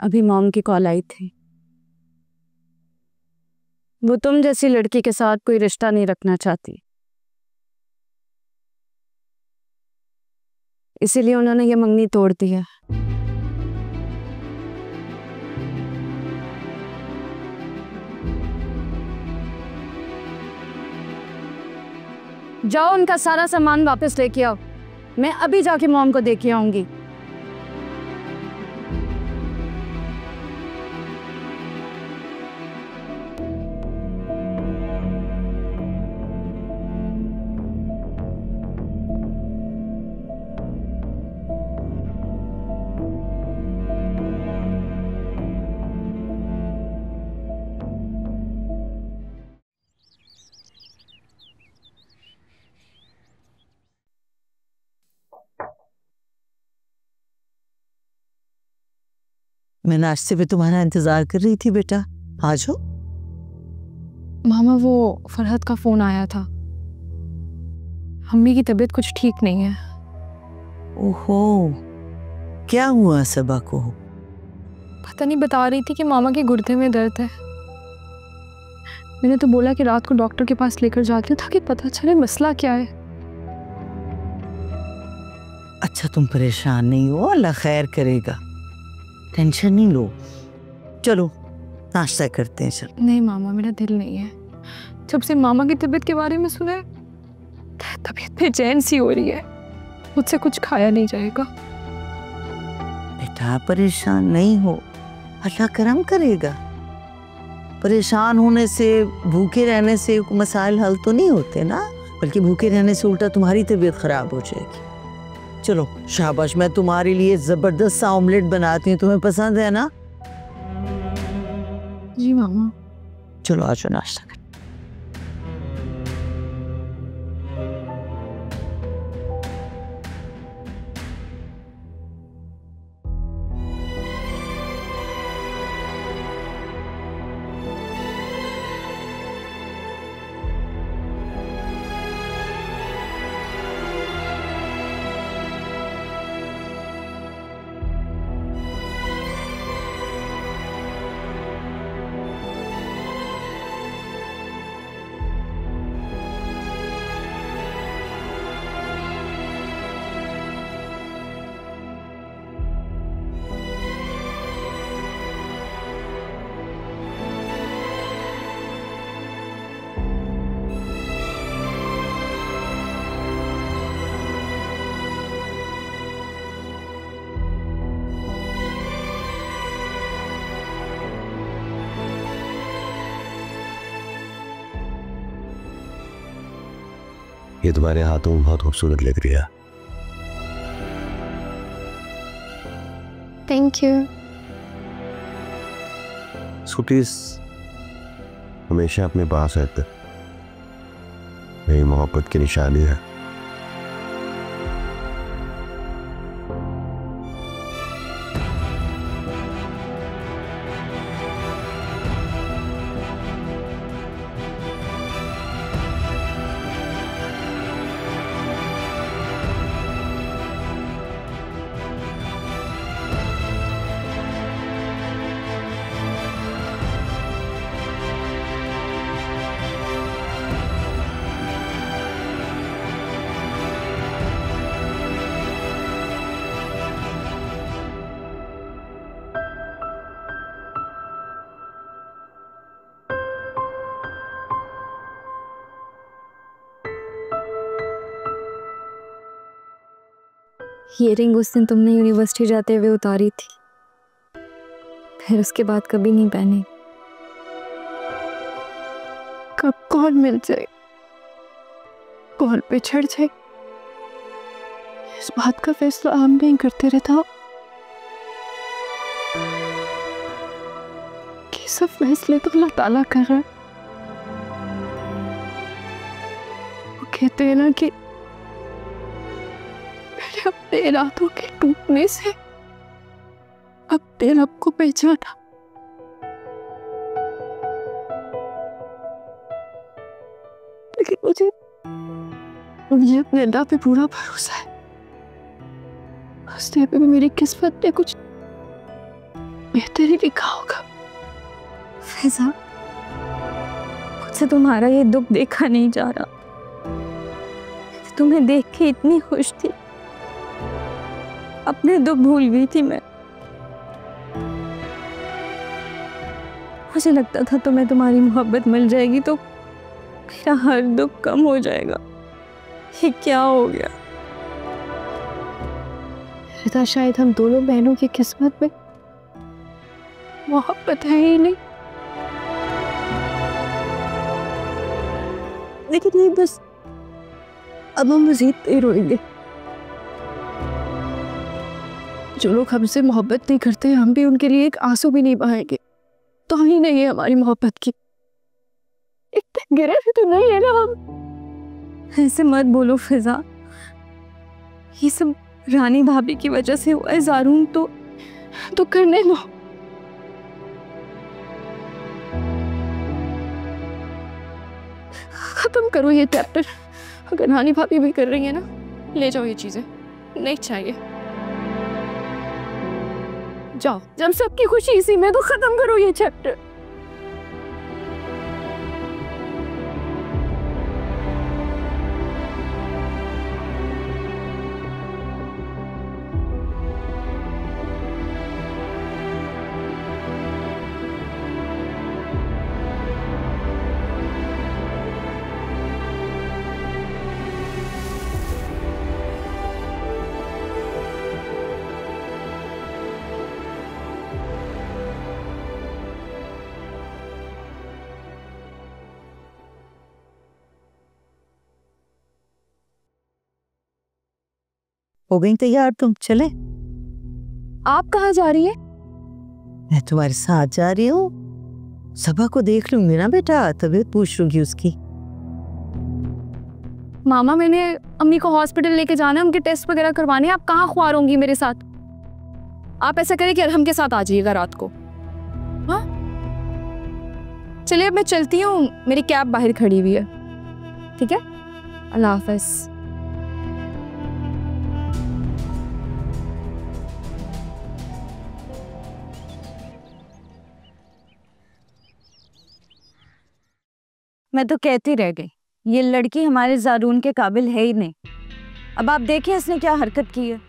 अभी मॉम की कॉल आई थी। वो तुम जैसी लड़की के साथ कोई रिश्ता नहीं रखना चाहती, इसीलिए उन्होंने ये मंगनी तोड़ दी है। जाओ उनका सारा सामान वापस लेके आओ, मैं अभी जाके मॉम को देख के आऊंगी। मैं नाश्ते पे तुम्हारा इंतजार कर रही थी बेटा, आ जाओ। मामा वो फरहत का फोन आया था, अम्मी की तबीयत कुछ ठीक नहीं है। ओहो, क्या हुआ सबा को? पता नहीं, बता रही थी कि मामा के गुर्दे में दर्द है। मैंने तो बोला कि रात को डॉक्टर के पास लेकर जाती हूँ ताकि पता चले मसला क्या है। अच्छा तुम परेशान नहीं हो, अल्लाह खैर करेगा, टेंशन नहीं लो। चलो नाश्ता करते हैं। चलो। नहीं मामा, मेरा दिल नहीं है। जब से मामा की तबीयत के बारे में सुना है, तबीयत बेचैन सी हो रही है, मुझसे कुछ खाया नहीं जाएगा। बेटा परेशान नहीं हो, अल्लाह करम करेगा। परेशान होने से, भूखे रहने से मसाइल हल तो नहीं होते ना, बल्कि भूखे रहने से उल्टा तुम्हारी तबीयत खराब हो जाएगी। चलो शाबाश, मैं तुम्हारे लिए जबरदस्त सा ऑमलेट बनाती हूँ, तुम्हें पसंद है ना? जी मामा। चलो आ जाओ नाश्ता कर। ये तुम्हारे हाथों में बहुत खूबसूरत लग रही है। Thank you. सूटीज हमेशा अपने पास रहते, मेरी मोहब्बत की निशानी है। ये रिंग उस दिन तुमने यूनिवर्सिटी जाते हुए उतारी थी, फिर उसके बाद कभी नहीं पहनी। कब कौन मिल जाए, कौन पे चढ़ जाए, इस बात का फैसला हम नहीं करते रहता कि सब फैसले तो अल्लाह ताला कर रहा है। वो कहते हैं ना कि अपने इरादों के टूटने से अपने रब को पहचाना। लेकिन मुझे अपने अल्लाह पे पूरा भरोसा है। उसने पे मेरी किस्मत ने कुछ बेहतरी भी कहा होगा। फैजा, मुझसे तुम्हारा ये दुख देखा नहीं जा रहा। तुम्हें देख के इतनी खुश थी, अपने दुख भूल गई थी मैं। मुझे लगता था तुम्हें तुम्हारी मोहब्बत मिल जाएगी तो मेरा हर दुख कम हो जाएगा। ये क्या हो गया? रिता, शायद हम दोनों बहनों की किस्मत में मोहब्बत है ही नहीं। लेकिन ये बस अब हम मजीद नहीं रोएंगे। जो लोग हमसे मोहब्बत नहीं करते, हम भी उनके लिए एक आंसू भी नहीं बहाएंगे। तो ही नहीं है हमारी मोहब्बत की, इतने गिरे तो नहीं है ना हम। ऐसे मत बोलो फिजा, ये सब रानी भाभी की वजह से हुआ है। ज़ारून तो करने दो। खत्म करो ये चैप्टर। अगर रानी भाभी भी कर रही है ना, ले जाओ ये चीजें, नहीं चाहिए। जाओ, जब सबकी खुशी इसी में, तो खत्म करो ये चैप्टर। हो गई तैयार तुम? चले? आप कहाँ जा रही है? मैं तुम्हारे साथ जा रही हूँ। सबा को देख लूंगी ना बेटा, तबीयत पूछ लूंगी उसकी। मामा, मैंने अम्मी को हॉस्पिटल लेके जाना है, उनके टेस्ट वगैरह करवाने हैं। आप कहाँ ख्वार होंगी मेरे साथ? आप ऐसा करें कि अरहम के साथ आ जाइएगा रात को। हाँ चलिए, अब मैं चलती हूँ, मेरी कैब बाहर खड़ी हुई है। ठीक है, अल्लाह हाफ़िज़। मैं तो कहती रह गई, ये लड़की हमारे ज़ारून के काबिल है ही नहीं। अब आप देखिए इसने क्या हरकत की है।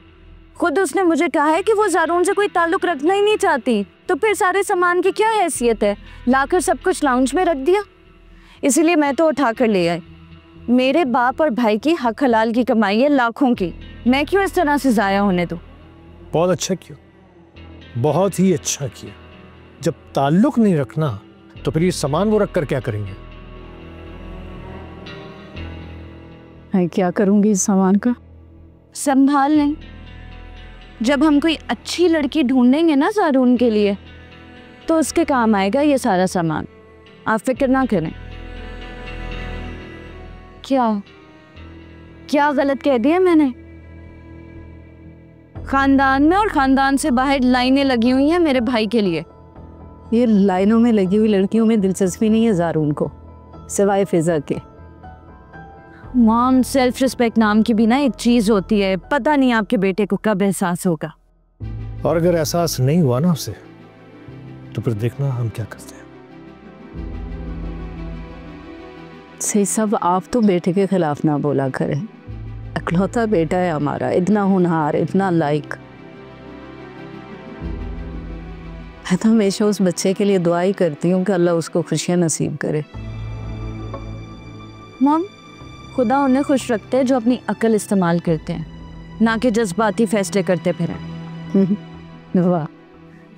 खुद उसने मुझे कहा है कि वो ज़ारून से कोई ताल्लुक रखना ही नहीं चाहती, तो फिर सारे सामान की क्या हैसियत है? लाकर सब कुछ लाउंज में रख दिया। इसीलिए मैं तो उठा कर ले आई। मेरे बाप और भाई की हक हलाल की कमाई है लाखों की, मैं क्यों इस तरह से ज़ाया होने दूँ? बहुत अच्छा किया, बहुत ही अच्छा किया। जब ताल्लुक नहीं रखना तो फिर ये सामान वो रख कर क्या करेंगे? मैं क्या करूँगी इस सामान का? संभाल लें। जब हम कोई अच्छी लड़की ढूंढेंगे ना ज़ारून के लिए, तो उसके काम आएगा ये सारा सामान। आप फिक्र ना करें। क्या गलत कह दिया मैंने? खानदान में और खानदान से बाहर लाइनें लगी हुई हैं मेरे भाई के लिए। ये लाइनों में लगी हुई लड़कियों में दिलचस्पी नहीं है ज़ारून को, सिवाय फिजा के। मॉम, सेल्फ रिस्पेक्ट नाम की भी ना एक चीज होती है, पता नहीं आपके बेटे को कब एहसास होगा। और अगर एहसास नहीं हुआ ना उसे, तो फिर देखना हम क्या करते हैं। सही सब आप तो बेटे के खिलाफ ना बोला करें। इकलौता बेटा है हमारा, इतना होनहार, इतना लाइक। मैं तो हमेशा उस बच्चे के लिए दुआ ही करती हूँ कि अल्लाह उसको खुशियाँ नसीब करे। मॉम, खुदा उन्हें खुश रखते हैं जो अपनी अकल इस्तेमाल करते हैं, ना कि जज्बाती फैसले करते फिरें। वाह,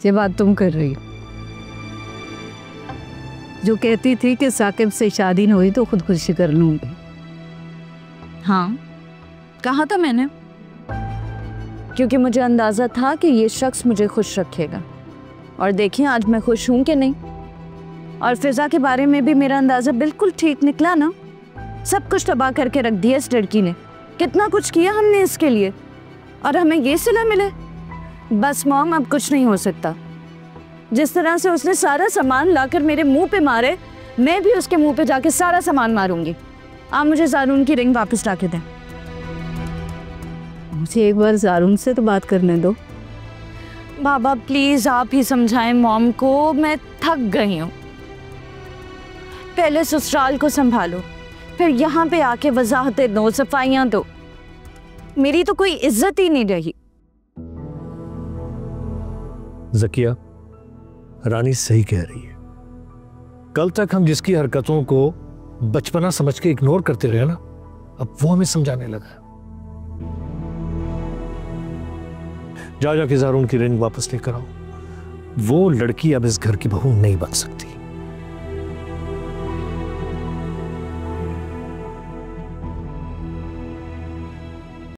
ये बात तुम कर रही हो। जो कहती थी कि साकिब से शादी न हुई तो खुदकुशी कर लूंगी। हाँ, कहा था मैंने, क्योंकि मुझे अंदाज़ा था कि ये शख्स मुझे खुश रखेगा। और देखिए आज मैं खुश हूँ कि नहीं। और फिजा के बारे में भी मेरा अंदाज़ा बिल्कुल ठीक निकला ना। सब कुछ तबाह करके रख दिया इस लड़की ने। कितना कुछ किया हमने इसके लिए, और हमें ये सिला मिले। बस मॉम, अब कुछ नहीं हो सकता। जिस तरह से उसने सारा सामान लाकर मेरे मुंह पे मारे, मैं भी उसके मुंह पे जाके सारा सामान मारूंगी। आप मुझे ज़ारून की रिंग वापस ला के दें। मुझे एक बार ज़ारून से तो बात करने दो। बाबा प्लीज आप ही समझाएं मॉम को, मैं थक गई हूँ। पहले ससुराल को संभालो, फिर यहाँ पे आके वजाहतें दो, सफाइयाँ दो। मेरी तो कोई इज्जत ही नहीं रही। ज़किया, रानी सही कह रही है। कल तक हम जिसकी हरकतों को बचपना समझ के इग्नोर करते रहे ना, अब वो हमें समझाने लगा है। जाओ जाके ज़ारून की रिंग वापस लेकर आओ। वो लड़की अब इस घर की बहू नहीं बन सकती।